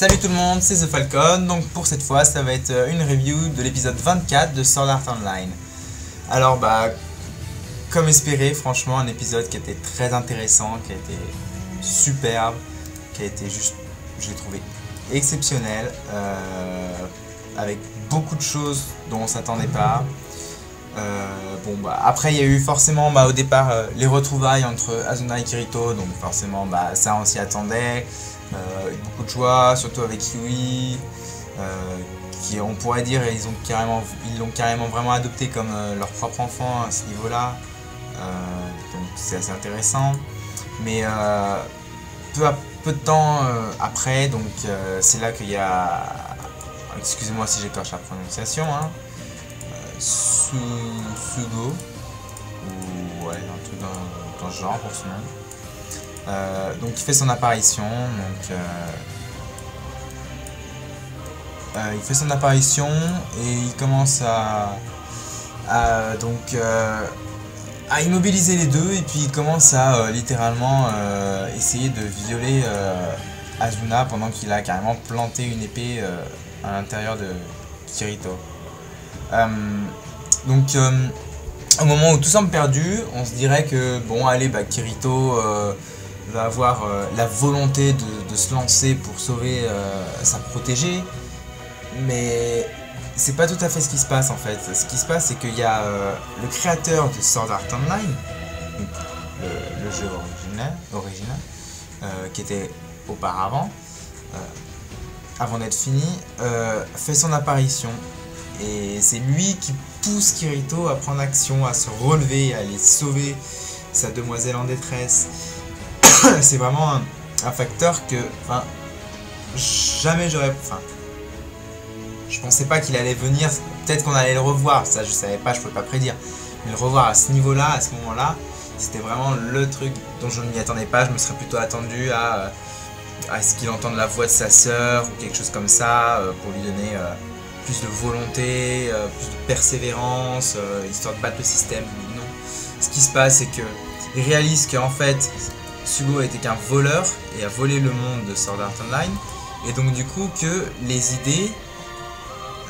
Salut tout le monde, c'est The Falcon. Donc pour cette fois, ça va être une review de l'épisode 24 de Sword Art Online. Alors comme espéré, franchement un épisode qui a été très intéressant, qui a été superbe, qui a été juste, je l'ai trouvé exceptionnel, avec beaucoup de choses dont on s'attendait pas. Après il y a eu forcément au départ les retrouvailles entre Asuna et Kirito, donc forcément ça on s'y attendait, beaucoup de joie, surtout avec Yui, qui on pourrait dire ils l'ont carrément vraiment adopté comme leur propre enfant à ce niveau là, donc c'est assez intéressant. Mais peu de temps après, donc c'est là qu'il y a, excusez-moi si j'écorche la prononciation, hein, Sugo, ou ouais, un truc dans ce genre pour ce nom. Donc il fait son apparition, il fait son apparition et il commence à immobiliser les deux, et puis il commence à littéralement essayer de violer Asuna pendant qu'il a carrément planté une épée à l'intérieur de Kirito. Au moment où tout semble perdu, on se dirait que bon allez, Kirito va avoir la volonté de se lancer pour sauver sa protégée, mais c'est pas tout à fait ce qui se passe en fait. Ce qui se passe, c'est qu'il y a le créateur de Sword Art Online, donc le jeu original, qui était auparavant, avant d'être fini, fait son apparition. Et c'est lui qui pousse Kirito à prendre action, à se relever, à aller sauver sa demoiselle en détresse. C'est vraiment un facteur que, jamais je pensais pas qu'il allait venir. Peut-être qu'on allait le revoir, ça je savais pas, je pouvais pas prédire. Mais le revoir à ce niveau-là, à ce moment-là, c'était vraiment le truc dont je ne m'y attendais pas. Je me serais plutôt attendu à ce qu'il entende la voix de sa sœur ou quelque chose comme ça, pour lui donner plus de volonté, plus de persévérance, histoire de battre le système. Non. Ce qui se passe, c'est que il réalise qu'en fait, Sugo était qu'un voleur et a volé le monde de Sword Art Online, et donc du coup que les idées,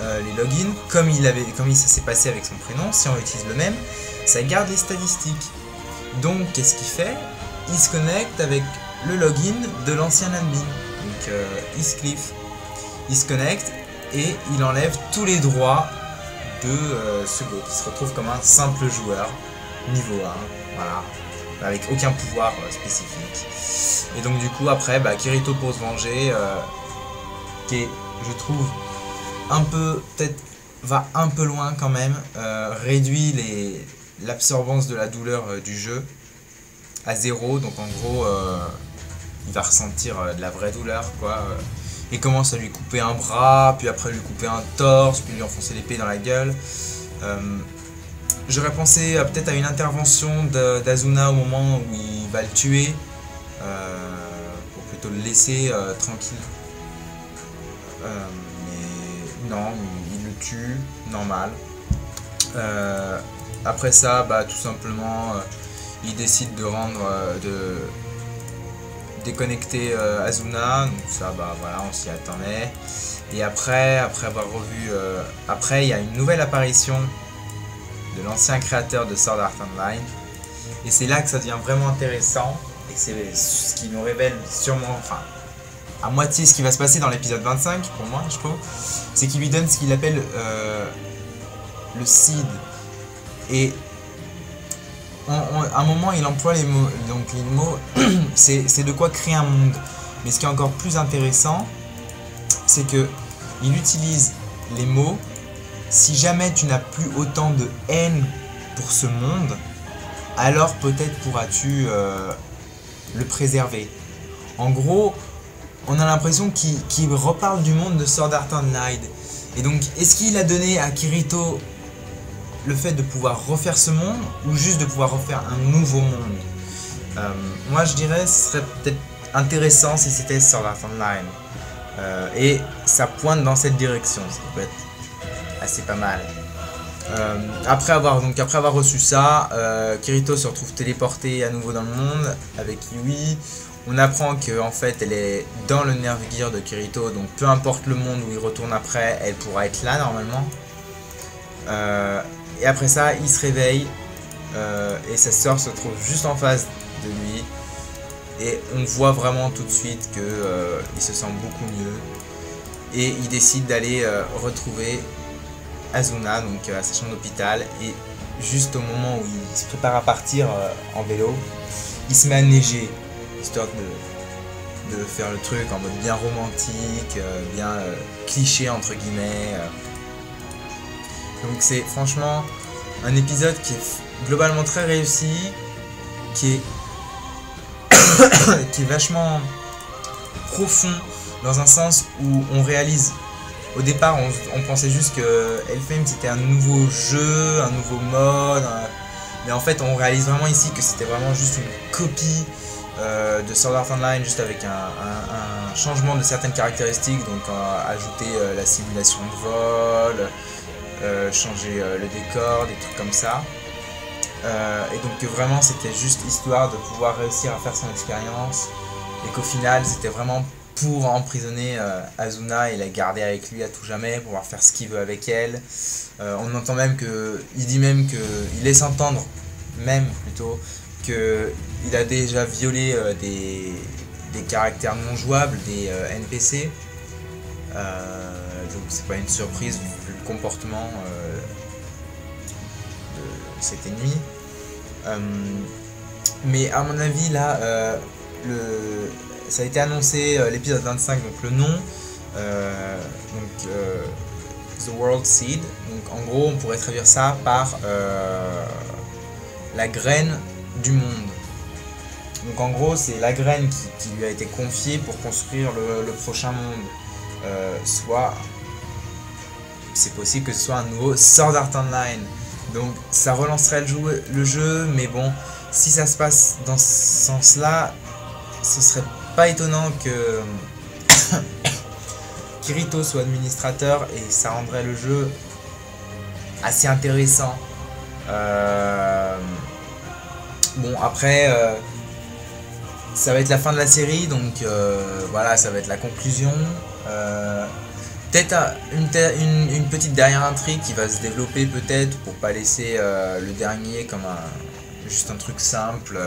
les logins, comme ça s'est passé avec son prénom, si on utilise le même, ça garde les statistiques. Donc qu'est-ce qu'il fait? Il se connecte avec le login de l'ancien admin, donc Heathcliff. Il se connecte et il enlève tous les droits de Sugo, qui se retrouve comme un simple joueur, niveau 1, voilà, avec aucun pouvoir spécifique. Et donc du coup après, Kirito, pour se venger, qui est, je trouve, va un peu loin quand même, réduit l'absorbance de la douleur du jeu à 0, donc en gros il va ressentir de la vraie douleur, quoi. Il commence à lui couper un bras, puis après lui couper un torse, puis lui enfoncer l'épée dans la gueule. J'aurais pensé peut-être à une intervention d'Asuna au moment où il va le tuer, pour plutôt le laisser tranquille. Mais non, il le tue, normal. Après ça, tout simplement, il décide de déconnecter Asuna, donc ça voilà, on s'y attendait. Et après avoir revu, après il y a une nouvelle apparition de l'ancien créateur de Sword Art Online, et c'est là que ça devient vraiment intéressant, et c'est ce qui nous révèle sûrement, à moitié ce qui va se passer dans l'épisode 25 pour moi, je trouve. C'est qu'il lui donne ce qu'il appelle le seed, et à un moment il emploie les mots, donc les mots c'est de quoi créer un monde. Mais ce qui est encore plus intéressant, c'est que il utilise les mots: si jamais tu n'as plus autant de haine pour ce monde, alors peut-être pourras-tu le préserver. En gros, on a l'impression qu'il reparle du monde de Sword Art Online. Et donc, est-ce qu'il a donné à Kirito le fait de pouvoir refaire ce monde, ou juste de pouvoir refaire un nouveau monde? Moi je dirais ce serait peut-être intéressant si c'était Sword Art Online, et ça pointe dans cette direction, ce qui peut être assez pas mal. Après avoir reçu ça, Kirito se retrouve téléporté à nouveau dans le monde avec Yui. On apprend que en fait elle est dans le Nerve Gear de Kirito, donc peu importe le monde où il retourne après, elle pourra être là normalement. Et après ça, il se réveille et sa sœur se trouve juste en face de lui. Et on voit vraiment tout de suite qu'il se sent beaucoup mieux. Et il décide d'aller retrouver Asuna, donc à sa chambre d'hôpital. Et juste au moment où il se prépare à partir en vélo, il se met à neiger, histoire de faire le truc en mode bien romantique, bien cliché entre guillemets. Donc c'est franchement un épisode qui est globalement très réussi, qui est qui est vachement profond dans un sens où on réalise. Au départ, on pensait juste que Elfhame c'était un nouveau jeu, un nouveau mode, mais en fait on réalise vraiment ici que c'était vraiment juste une copie de Sword Art Online, juste avec un changement de certaines caractéristiques, donc ajouter la simulation de vol, changer le décor, des trucs comme ça. Et donc vraiment c'était juste histoire de pouvoir réussir à faire son expérience, et qu'au final c'était vraiment pour emprisonner Asuna et la garder avec lui à tout jamais, pouvoir faire ce qu'il veut avec elle. On entend même il dit même il laisse entendre même plutôt qu'il a déjà violé des caractères non jouables, des NPC. Donc c'est pas une surprise vu le comportement de cet ennemi. Mais à mon avis là, ça a été annoncé l'épisode 25, donc le nom, The World Seed. Donc en gros on pourrait traduire ça par la graine du monde. Donc en gros c'est la graine qui lui a été confiée pour construire le prochain monde. Soit c'est possible que ce soit un nouveau Sword Art Online, donc ça relancerait le jeu, mais bon, si ça se passe dans ce sens là, ce serait pas étonnant que Kirito soit administrateur, et ça rendrait le jeu assez intéressant. Bon après ça va être la fin de la série, donc voilà, ça va être la conclusion. Peut-être une petite dernière intrigue qui va se développer peut-être, pour pas laisser le dernier comme juste un truc simple,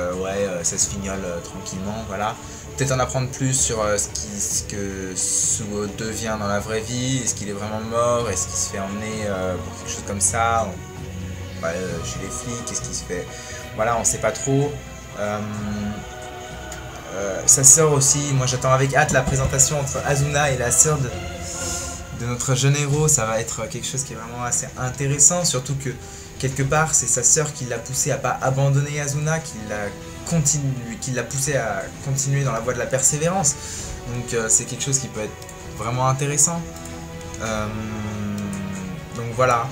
ça se fignole tranquillement, voilà. Peut-être en apprendre plus sur ce que Suo devient dans la vraie vie, est-ce qu'il est vraiment mort, est-ce qu'il se fait emmener pour quelque chose comme ça, chez les flics, est-ce qu'il se fait... Voilà, on sait pas trop. Sa sœur aussi, moi j'attends avec hâte la présentation entre Asuna et la sœur de notre jeune héros. Ça va être quelque chose qui est vraiment assez intéressant, surtout que quelque part c'est sa sœur qui l'a poussé à pas abandonner Asuna, qui l'a poussé à continuer dans la voie de la persévérance. Donc c'est quelque chose qui peut être vraiment intéressant. Donc voilà,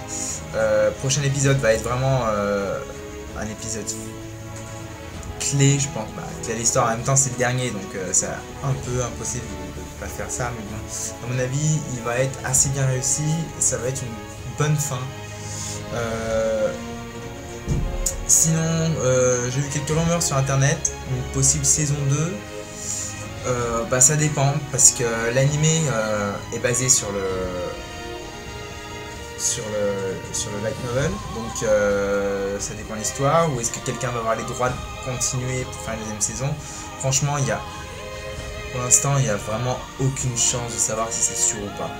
prochain épisode va être vraiment un épisode clé, je pense. C'est l'histoire, en même temps c'est le dernier, donc c'est un peu impossible de ne pas faire ça, mais bon, à mon avis il va être assez bien réussi, et ça va être une bonne fin. Sinon j'ai vu quelques rumeurs sur internet, une possible saison 2. Ça dépend, parce que l'animé est basé sur le light novel, donc ça dépend de l'histoire, ou est-ce que quelqu'un va avoir les droits de continuer pour faire une deuxième saison. Franchement pour l'instant il n'y a vraiment aucune chance de savoir si c'est sûr ou pas.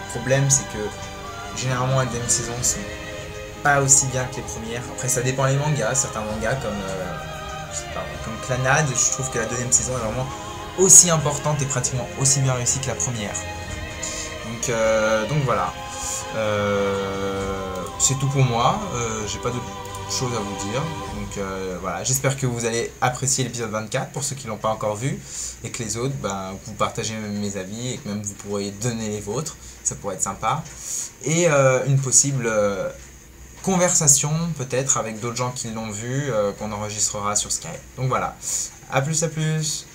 Problème c'est que généralement les deuxièmes saisons sont pas aussi bien que les premières. Après ça dépend des mangas, certains mangas comme Clannad, je trouve que la deuxième saison est vraiment aussi importante et pratiquement aussi bien réussie que la première. Donc voilà. C'est tout pour moi, j'ai pas d'autre chose à vous dire, donc voilà, j'espère que vous allez apprécier l'épisode 24 pour ceux qui l'ont pas encore vu, et que les autres, vous partagez mes avis, et que même vous pourriez donner les vôtres, ça pourrait être sympa, et une possible conversation peut-être avec d'autres gens qui l'ont vu, qu'on enregistrera sur Skype. Donc voilà, à plus.